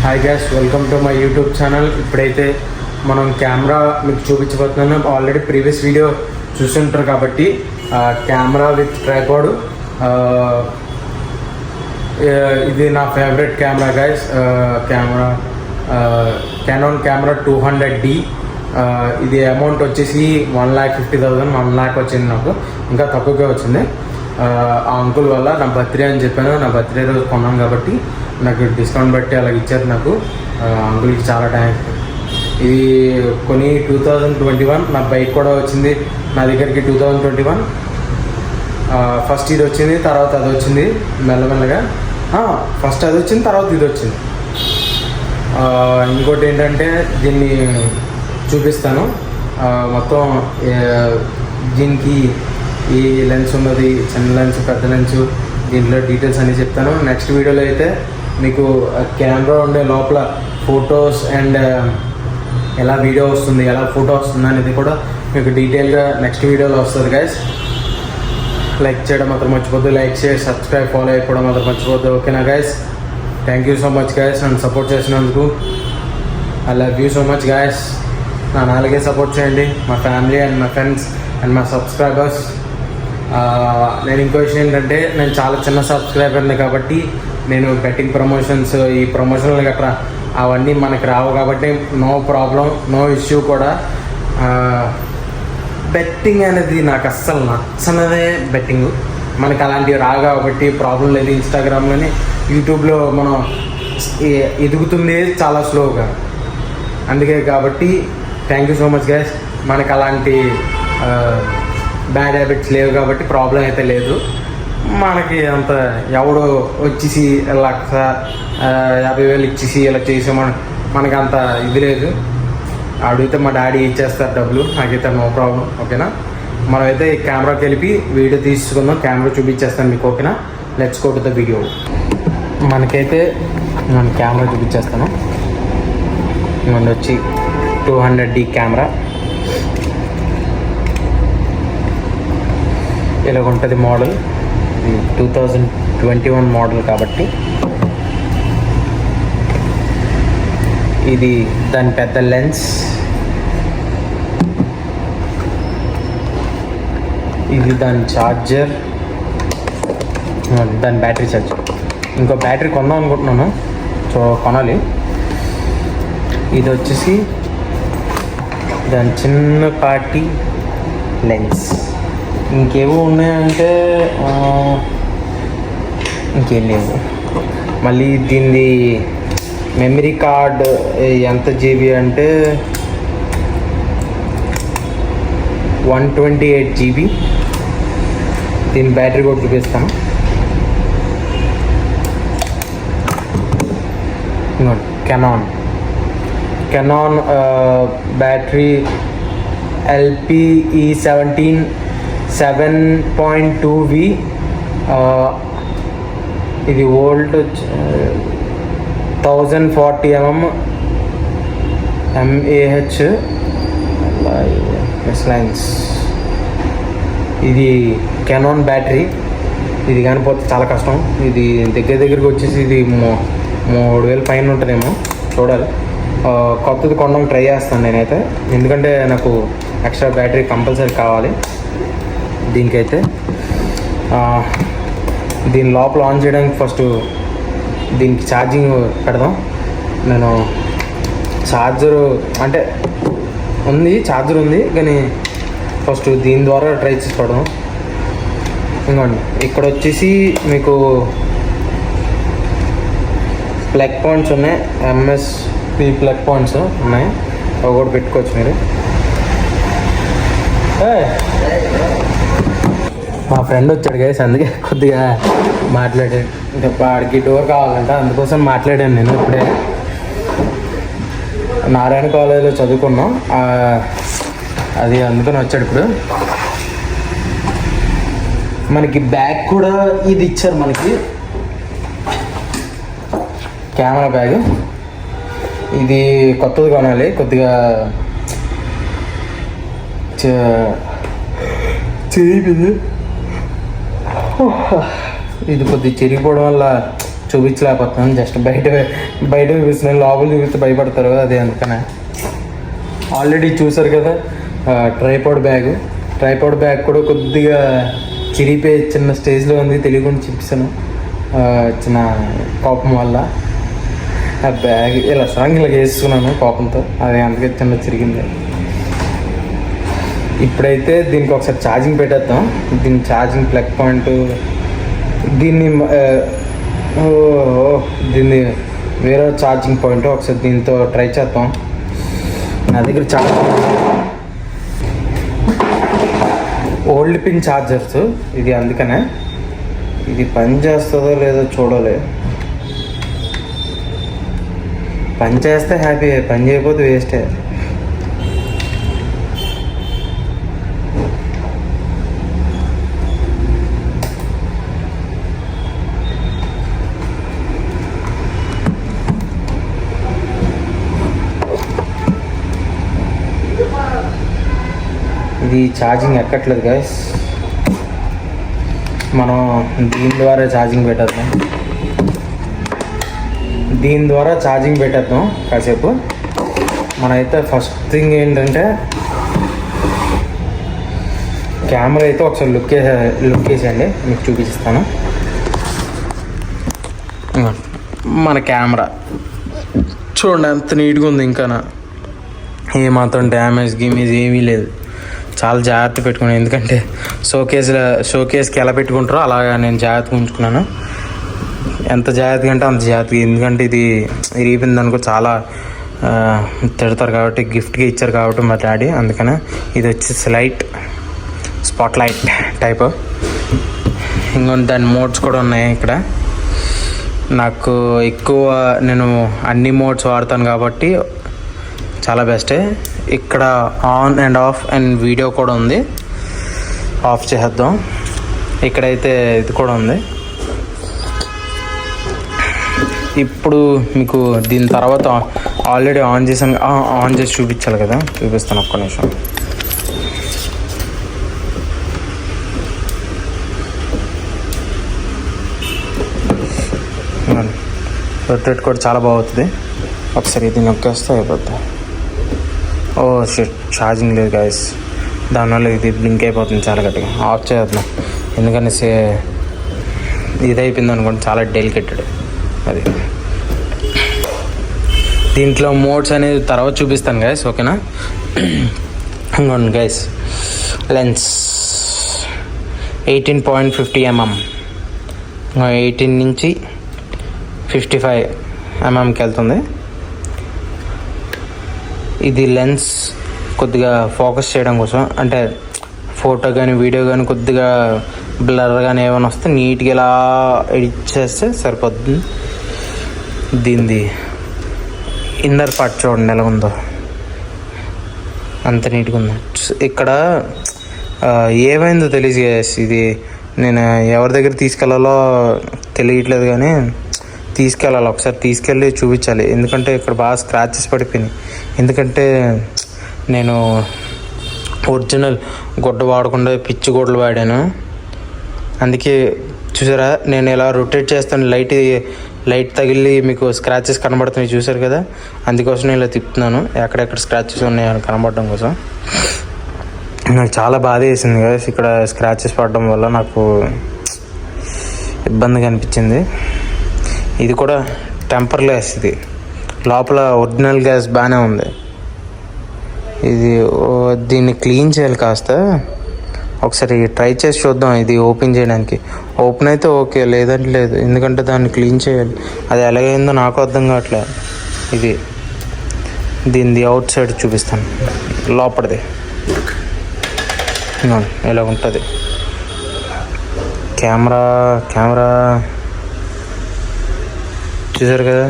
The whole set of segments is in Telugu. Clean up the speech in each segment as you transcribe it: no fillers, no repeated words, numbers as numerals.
Hi guys, welcome to my YouTube channel. ఇప్పుడైతే మనం కెమెరా మీకు చూపించబోతున్నాను. ఆల్రెడీ ప్రీవియస్ వీడియో చూస్తుంటారు కాబట్టి కెమెరా విత్ ట్రైపాడ్. ఇది నా favourite camera guys. Camera Canon camera 200D. ఇది అమౌంట్ వచ్చేసి 1,50,000 1 lakh వచ్చింది. నాకు ఇంకా తక్కువగా వచ్చింది. ఆ అంకుల్ వల్ల నా బర్త్డే అని చెప్పాను, నా బర్త్డే రోజు కొన్నాను కాబట్టి నాకు డిస్కౌంట్ బట్టి అలాగ ఇచ్చారు. నాకు అంకుల్కి చాలా థ్యాంక్స్. ఇది కొని 2021 నా బైక్ కూడా వచ్చింది నా దగ్గరికి. 2021 ఫస్ట్ ఇది వచ్చింది, తర్వాత అది వచ్చింది మెల్లమెల్లగా. ఫస్ట్ అది వచ్చింది, తర్వాత ఇది వచ్చింది. ఇంకోటి ఏంటంటే దీన్ని చూపిస్తాను మొత్తం. దీనికి ఈ లెన్స్ ఉన్నది, చిన్న లెన్స్, పెద్ద లెన్స్, దీంట్లో డీటెయిల్స్ అన్నీ చెప్తాను. నెక్స్ట్ వీడియోలో అయితే మీకు కెమెరా ఉండే లోపల ఫొటోస్ అండ్ ఎలా వీడియో వస్తుంది, ఎలా ఫోటో వస్తుంది అనేది కూడా మీకు డీటెయిల్గా నెక్స్ట్ వీడియోలో వస్తుంది గైస్. లైక్ చేయడం మాత్రం మర్చిపోద్దు. లైక్ చేసి సబ్స్క్రైబ్ ఫాలో అయిపోవడం మాత్రం మర్చిపోద్దు. ఓకేనా guys? Thank you so much guys నన్ను సపోర్ట్ చేసినందుకు. I love you so much guys. నన్ను అలాగే సపోర్ట్ చేయండి, మా ఫ్యామిలీ అండ్ మా ఫ్రెండ్స్ అండ్ మా సబ్స్క్రైబర్స్. నేను ఇంకో విషయం ఏంటంటే, నేను చాలా చిన్న సబ్స్క్రైబర్ని కాబట్టి నేను బెట్టింగ్ ప్రమోషన్స్, ఈ ప్రమోషన్లు గట్రా అవన్నీ మనకి రావు కాబట్టి నో ప్రాబ్లం, నో ఇష్యూ కూడా. బెట్టింగ్ అనేది నాకు అస్సలు నచ్చనదే. బెట్టింగ్ మనకి అలాంటివి రావు కాబట్టి ప్రాబ్లం లేదు. ఇన్స్టాగ్రామ్లోని, యూట్యూబ్లో మనం ఎదుగుతుంది చాలా స్లోగా. అందుకే కాబట్టి thank you so much guys. మనకు అలాంటి బ్యాడ్ హ్యాబిట్స్ లేవు కాబట్టి ప్రాబ్లం అయితే లేదు. మనకి అంత ఎవడో వచ్చేసి 1,50,000 ఇచ్చేసి ఇలా చేసి మనకి అంత ఇది లేదు. అడిగితే మా డాడీ ఇచ్చేస్తారు డబ్బులు, నాకైతే నో ప్రాబ్లం. ఓకేనా? మనమైతే ఈ కెమెరాకి వెళ్ళి వీడియో తీసుకుందాం. కెమెరా చూపించేస్తాను మీకు. ఓకేనా? Let's go to the video. మనకైతే నేను కెమెరా చూపించేస్తాను. మన వచ్చి 200D కెమెరా ఇలాగ ఉంటుంది. మోడల్ 2021 మోడల్ కాబట్టి ఇది దాని పెద్ద లెన్స్, ఇది దాని ఛార్జర్, దాని బ్యాటరీ ఛార్జర్. ఇంకో బ్యాటరీ కొందాం అనుకుంటున్నాను, సో కొనాలి. ఇది వచ్చేసి దాని చిన్నపాటి లెన్స్. ఇంకేవో ఉన్నాయంటే ఇంకేం లేవు. మళ్ళీ దీనిది మెమరీ కార్డ్ ఎంత జీబీ అంటే 128 GB. దీని బ్యాటరీ కూడా చూపిస్తాను. Canon battery LPE17 7.2V. ఇది వోల్ట్ 1040 mm mAh లైన్స్. ఇది కెనాన్ బ్యాటరీ. ఇది కానీ పోతే చాలా కష్టం. ఇది దగ్గరికి వచ్చేసి ఇది 3,000 పైన ఉంటుందేమో, చూడాలి. కొత్తది కొనడం ట్రై చేస్తాను నేనైతే, ఎందుకంటే నాకు ఎక్స్ట్రా బ్యాటరీ కంపల్సరీ కావాలి దీనికైతే. దీని లోపల ఆన్ చేయడానికి ఫస్ట్ దీనికి ఛార్జింగ్ పెడదాం. నేను ఛార్జరు అంటే ఉంది, ఛార్జర్ ఉంది, కానీ ఫస్ట్ దీని ద్వారా ట్రై చేసి పెడదాం. ఇంకోండి, ఇక్కడ వచ్చేసి మీకు ప్లగ్ పాయింట్స్ ఉన్నాయి. MSP ప్లగ్ పాయింట్స్ ఉన్నాయి, అవి కూడా పెట్టుకోవచ్చు మీరు. మా ఫ్రెండ్ వచ్చాడు గైస్, అందుకే కొద్దిగా మాట్లాడాడు. ఇంకా వాడికి డోర్ కావాలంట, అందుకోసం మాట్లాడాను నేను. ఇప్పుడే నారాయణ కాలేజీలో చదువుకున్నాం, అది అందుకని వచ్చాడు. ఇప్పుడు మనకి బ్యాగ్ కూడా ఇది ఇచ్చారు మనకి, కెమెరా బ్యాగ్. ఇది కొత్తది కొనాలి. కొద్దిగా ఇది కొద్దిగా చిరిగిపోవడం వల్ల చూపించలేకపోతున్నాను. జస్ట్ బయట చూపిస్తున్నాను, లోపల చూపిస్తే భయపడతారు, అది అందుకనే. ఆల్రెడీ చూసారు కదా ట్రైపాడ్ బ్యాగ్ కూడా కొద్దిగా చిరిగిపోయి చిన్న స్టేజ్లో ఉంది, తెలియకుండా చూపిస్తాను చిన్న కోపం వల్ల. ఆ బ్యాగ్ ఇలా వేసుకున్నాను కోపంతో, అది అందుకే చిన్న చిరిగింది. ఇప్పుడైతే దీనికి ఒకసారి ఛార్జింగ్ పెట్టేద్దాం. దీని ఛార్జింగ్ ప్లగ్ పాయింట్, దీన్ని వేరే ఛార్జింగ్ పాయింట్ ఒకసారి దీంతో ట్రై చేద్దాం. నా దగ్గర చాలా ఓల్డ్ పిన్ ఛార్జర్స్ ఇది, అందుకనే ఇది పని చేస్తుందో లేదో చూడాలి. పని చేస్తే హ్యాపీ, పని చేయకపోతే వేస్టే. ఇది ఛార్జింగ్ ఎక్కట్లేదు గైస్. మనం దీని ద్వారా ఛార్జింగ్ పెట్టేద్దాం కాసేపు. మనమైతే ఫస్ట్ థింగ్ ఏంటంటే కెమెరా అయితే ఒకసారి లుక్ వేసేయండి, మీకు చూపిస్తాను. మన కెమెరా చూడండి ఎంత నీట్గా ఉంది, ఇంకా ఏమాత్రం డ్యామేజ్ ఏమీ లేదు. చాలా జాగ్రత్త పెట్టుకున్నాను, ఎందుకంటే షోకేస్కి ఎలా పెట్టుకుంటారో అలాగా నేను జాగ్రత్తగా ఉంచుకున్నాను. ఎంత జాగ్రత్తగా అంటే అంత జాగ్రత్తగా, ఎందుకంటే ఇది ఇరిగిపోయింది అనుకో చాలా తిడతారు కాబట్టి, గిఫ్ట్గా ఇచ్చారు కాబట్టి మా డాడీ, అందుకనే. ఇది వచ్చేసి స్పాట్ లైట్ టైప్. ఇంకొన్ని దాని మోడ్స్ కూడా ఉన్నాయి ఇక్కడ. నాకు ఎక్కువ నేను అన్ని మోడ్స్ వాడతాను కాబట్టి చాలా బెస్టే. ఇక్కడ on and of and video కూడా ఉంది, ఆఫ్ చేద్దాం. ఇక్కడైతే ఇది కూడా ఉంది. ఇప్పుడు మీకు దీని తర్వాత ఆల్రెడీ ఆన్ చేసి చూపించాలి కదా, చూపిస్తాను ఒక్క నిమిషం. రొటేట్ కూడా చాలా బాగుంటుంది. ఒకసారి ఇది నొక్కేస్తే అయిపోద్ది. ఓ షిట్, ఛార్జింగ్ లేదు గైస్, దానివల్ల ఇది బ్లింక్ అయిపోతుంది చాలా గట్టిగా. ఆఫ్ చేద్దాం, ఎందుకని ఇది అయిపోయింది అనుకోండి, చాలా డెలికేటెడ్ అది. దీంట్లో మోడ్స్ అనేది తర్వాత చూపిస్తాను గైస్, ఓకేనా. ఇంకోండి గైస్, లెన్స్ 18.50 mm, 18 నుంచి 55 mmకి వెళ్తుంది. ఇది లెన్స్ కొద్దిగా ఫోకస్ చేయడం కోసం, అంటే ఫోటో కానీ వీడియో కానీ కొద్దిగా బ్లర్ కానీ ఏమైనా వస్తే నీట్గా ఇలా ఎడిట్ చేస్తే సరిపోతుంది. దీనిది ఇన్నర్ పార్ట్ చూడండి ఎలా ఉందో, అంత నీట్గా ఉంది. ఇక్కడ ఏమైందో తెలియదు, ఇది నేను ఎవరి దగ్గర తీసుకెళ్లాలో తెలియట్లేదు, కానీ తీసుకెళ్ళాలి, ఒకసారి తీసుకెళ్ళి చూపించాలి. ఎందుకంటే ఇక్కడ బాగా స్క్రాచెస్ పడిపోయినాయి, ఎందుకంటే నేను ఒరిజినల్ గుడ్డ వాడకుండా పిచ్చి గుడ్డలు వాడాను. అందుకే చూసారా, నేను ఇలా రొటేట్ చేస్తాను, లైట్ తగిలి మీకు స్క్రాచెస్ కనబడుతున్నాయి చూసారు కదా, అందుకోసం నేను ఇలా తిప్పుతున్నాను, ఎక్కడెక్కడ స్క్రాచెస్ ఉన్నాయని కనబడడం కోసం. నాకు చాలా బాధ వేసింది కదా ఇక్కడ స్క్రాచెస్ పడడం వల్ల, నాకు ఇబ్బందిగా అనిపించింది. ఇది కూడా టెంపర్ గ్లాస్, ఇది లోపల ఒరిజినల్ గ్లాస్ బాగానే ఉంది. ఇది దీన్ని క్లీన్ చేయాలి కాస్త, ఒకసారి ట్రై చేసి చూద్దాం ఇది ఓపెన్ చేయడానికి. ఓపెన్ అయితే ఓకే, లేదంటే లేదు, ఎందుకంటే దాన్ని క్లీన్ చేయాలి. అది ఎలాగైందో నాకు అర్థం కావట్లేదు. ఇది దీనిది అవుట్ సైడ్ చూపిస్తాను, లోపలిది ఇలా ఉంటుంది. కెమెరా చూసారు కదా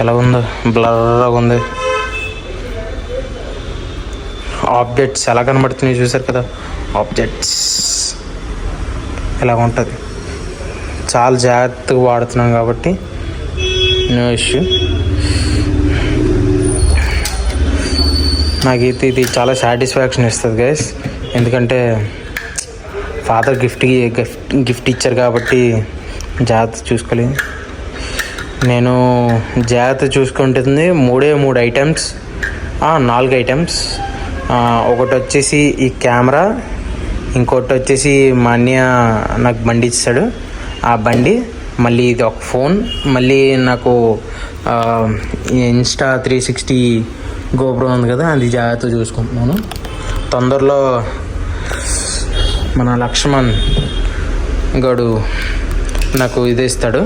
ఎలా ఉందో, బ్లర్గా ఉంది. ఆబ్జెక్ట్స్ ఎలా కనబడుతున్నాయి చూసారు కదా, ఆబ్జెక్ట్స్ ఇలా ఉంటుంది. చాలా జాగ్రత్తగా వాడుతున్నాం కాబట్టి నో ఇష్యూ. నాకైతే ఇది చాలా సాటిస్ఫాక్షన్ ఇస్తుంది గైస్, ఎందుకంటే ఫాదర్ గిఫ్ట్ ఇచ్చారు కాబట్టి జాగ్రత్త చూసుకోవాలి. నేను జాగ్రత్త చూసుకుంటుంది 3 ఐటమ్స్, 4 ఐటమ్స్. ఒకటి వచ్చేసి ఈ కెమెరా, ఇంకోటి వచ్చేసి మా అన్నయ్య నాకు బండి ఇస్తాడు, ఆ బండి, మళ్ళీ ఇది ఒక ఫోన్, మళ్ళీ నాకు ఇన్స్టా 360 గోప్రో ఉంది కదా, అది జాగ్రత్త చూసుకుంటున్నాను. తొందరలో మన లక్ష్మణ్ గడు నాకు ఇది ఇస్తాడు,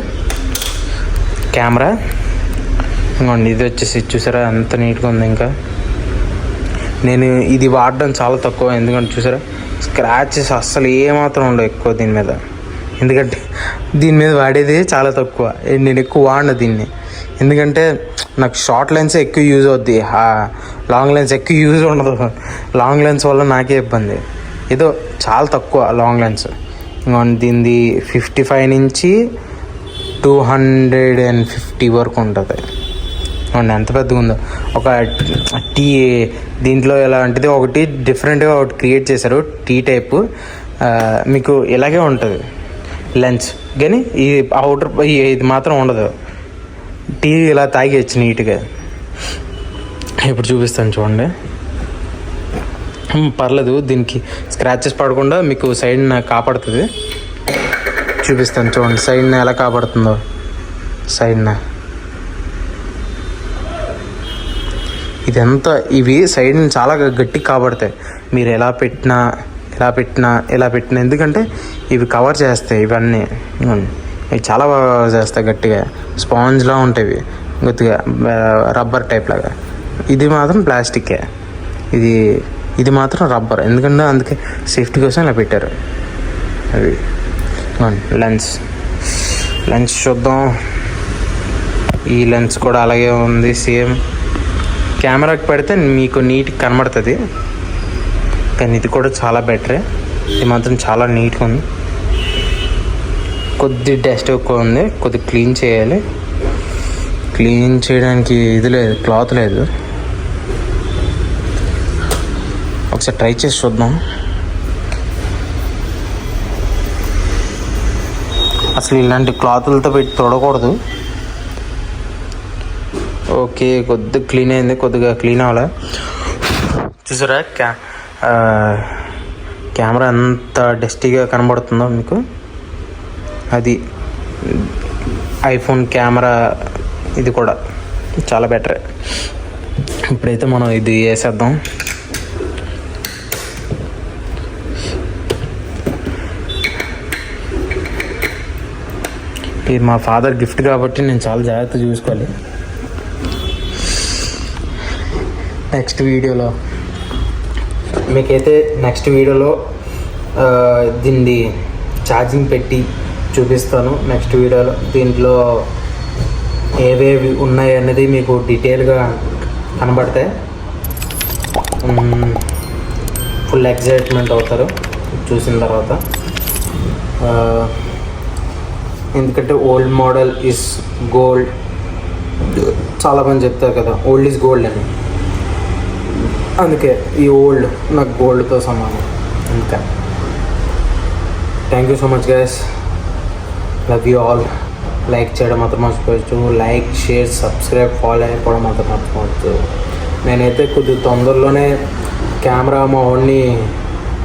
కెమెరా. ఇంకోండి ఇది వచ్చేసి చూసారా ఎంత నీట్గా ఉంది. ఇంకా నేను ఇది వాడడం చాలా తక్కువ, ఎందుకంటే చూసారా స్క్రాచెస్ అస్సలు ఏమాత్రం ఉండవు ఎక్కువ దీని మీద, ఎందుకంటే దీని మీద వాడేది చాలా తక్కువ. నేను ఎక్కువ వాడిన దీన్ని, ఎందుకంటే నాకు షార్ట్ లెన్స్ ఎక్కువ యూజ్ అవుద్ది, లాంగ్ లెన్స్ ఎక్కువ యూజ్ ఉండదు. లాంగ్ లెన్స్ వల్ల నాకే ఇబ్బంది, ఏదో చాలా తక్కువ లాంగ్ లెన్స్. ఇంకోండి దీనిది 55 నుంచి 250 వరకు ఉంటుంది. అవును ఎంత పెద్దగా ఉందో. ఒక టీ దీంట్లో ఎలా అంటే ఒకటి డిఫరెంట్గా ఒకటి క్రియేట్ చేశారు, టీ టైపు. మీకు ఇలాగే ఉంటుంది లెన్స్, కానీ ఈ అవుటర్ ఇది మాత్రం ఉండదు. టీ ఇలా తాగేయచ్చు నీట్గా. ఇప్పుడు చూపిస్తాను చూడండి. పర్లేదు, దీనికి స్క్రాచెస్ పడకుండా మీకు సైడ్న కాపాడుతుంది. చూపిస్తాను చూడండి సైడ్న ఎలా కాపాడుతుందో. సైడ్న ఇదంతా ఇవి సైడ్ని చాలా గట్టిగా కాపాడతాయి. మీరు ఎలా పెట్టినా ఎందుకంటే ఇవి కవర్ చేస్తాయి. ఇవన్నీ ఇవి చాలా బాగా చేస్తాయి, గట్టిగా స్పాంజ్లా ఉంటాయి, గట్టిగా రబ్బర్ టైప్ లాగా. ఇది మాత్రం ప్లాస్టికే, ఇది మాత్రం రబ్బర్, ఎందుకంటే అందుకే సేఫ్టీ కోసం ఇలా పెట్టారు. అవి లెన్స్ చూద్దాం. ఈ లెన్స్ కూడా అలాగే ఉంది, సేమ్ కెమెరాకి పెడితే మీకు నీట్గా కనబడుతుంది, కానీ ఇది కూడా చాలా బెటరే. ఇది మాత్రం చాలా నీట్గా ఉంది. కొద్ది డస్ట్ ఎక్కువ ఉంది, కొద్ది క్లీన్ చేయాలి. క్లీన్ చేయడానికి ఇది లేదు, క్లాత్ లేదు. ఒకసారి ట్రై చేసి చూద్దాం. అసలు ఇలాంటి క్లాతులతో పెట్టి తొడకూడదు. ఓకే, కొద్దిగా క్లీన్ అయింది, కొద్దిగా క్లీన్ అవ్వాలి. చూసారా కెమెరా ఎంత డస్టీగా కనబడుతుందో మీకు. అది ఐఫోన్ కెమెరా, ఇది కూడా చాలా బెటర్. ఇప్పుడైతే మనం ఇది వేసేద్దాం. ఇది మా ఫాదర్ గిఫ్ట్ కాబట్టి నేను చాలా జాగ్రత్త చూసుకోవాలి. నెక్స్ట్ వీడియోలో దీన్ని ఛార్జింగ్ పెట్టి చూపిస్తాను. నెక్స్ట్ వీడియోలో దీంట్లో ఏవేవి ఉన్నాయి అనేది మీకు డీటెయిల్గా కనబడతాయి. ఫుల్ ఎగ్జైట్మెంట్ అవుతారు చూసిన తర్వాత. ఎందుకంటే ఓల్డ్ మోడల్ ఈజ్ గోల్డ్, చాలామంది చెప్తారు కదా ఓల్డ్ ఈజ్ గోల్డ్ అని. అందుకే ఈ ఓల్డ్ నాకు గోల్డ్తో సమానం. ఇంకా thank you so much guys, love you all. Like చేయడం మాత్రం మర్చిపోవచ్చు, లైక్, షేర్, సబ్స్క్రైబ్, ఫాలో అయిపోవడం మాత్రం మర్చిపోవచ్చు. నేనైతే కొద్దిగా తొందరలోనే కెమెరా మా వాడిని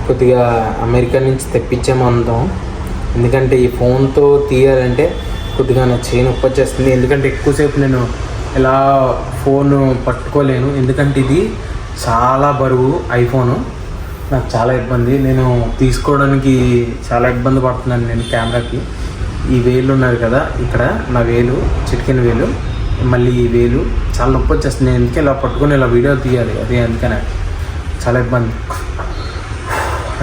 కొద్దిగా అమెరికా నుంచి తెప్పించామందాం. ఎందుకంటే ఈ ఫోన్తో తీయాలంటే కొద్దిగా నా చేయి నొప్పి వచ్చేస్తుంది, ఎందుకంటే ఎక్కువసేపు నేను ఇలా ఫోన్ పట్టుకోలేను, ఎందుకంటే ఇది చాలా బరువు ఐఫోను. నాకు చాలా ఇబ్బంది, నేను తీసుకోవడానికి చాలా ఇబ్బంది పడుతున్నాను నేను కెమెరాకి. ఈ వేలు ఉన్నారు కదా ఇక్కడ, నా వేలు చిటికెన వేలు, మళ్ళీ ఈ వేలు చాలా నొప్పి వచ్చేస్తుంది. నేను ఎందుకే ఇలా పట్టుకొని ఇలా వీడియో తీయాలి, అదే అందుకనే చాలా ఇబ్బంది.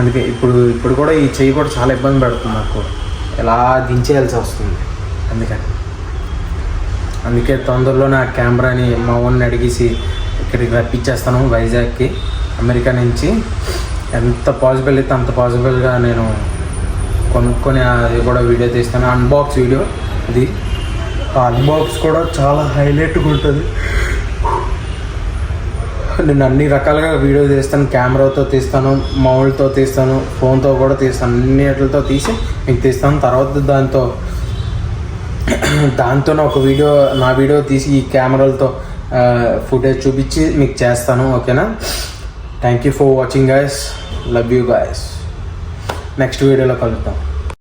అందుకే ఇప్పుడు కూడా ఈ చెయ్యి కూడా చాలా ఇబ్బంది పెడుతుంది, నాకు ఎలా దించేయాల్సి వస్తుంది. అందుకే తొందరలో నా కెమెరాని మా ఓన్ని అడిగేసి ఇక్కడికి రప్పించేస్తాను, వైజాగ్కి, అమెరికా నుంచి. ఎంత పాసిబుల్ అయితే అంత పాసిబుల్గా నేను కొనుక్కొని అది కూడా వీడియో తీస్తాను. అన్బాక్స్ వీడియో అది, అన్బాక్స్ కూడా చాలా హైలైట్గా ఉంటుంది. నేను అన్ని రకాలుగా వీడియో తీస్తాను, కెమెరాతో తీస్తాను, మౌల్డ్తో తీస్తాను, ఫోన్తో కూడా తీస్తాను, అన్నిటితో తీసి మీకు తీస్తాను. తర్వాత దాంతో దాంతో ఒక వీడియో నా వీడియో తీసి ఈ కెమెరాలతో ఫుటేజ్ చూపించి మీకు చేస్తాను. ఓకేనా? Thank you for watching guys. Love you guys. Next వీడియోలో కలుద్దాం.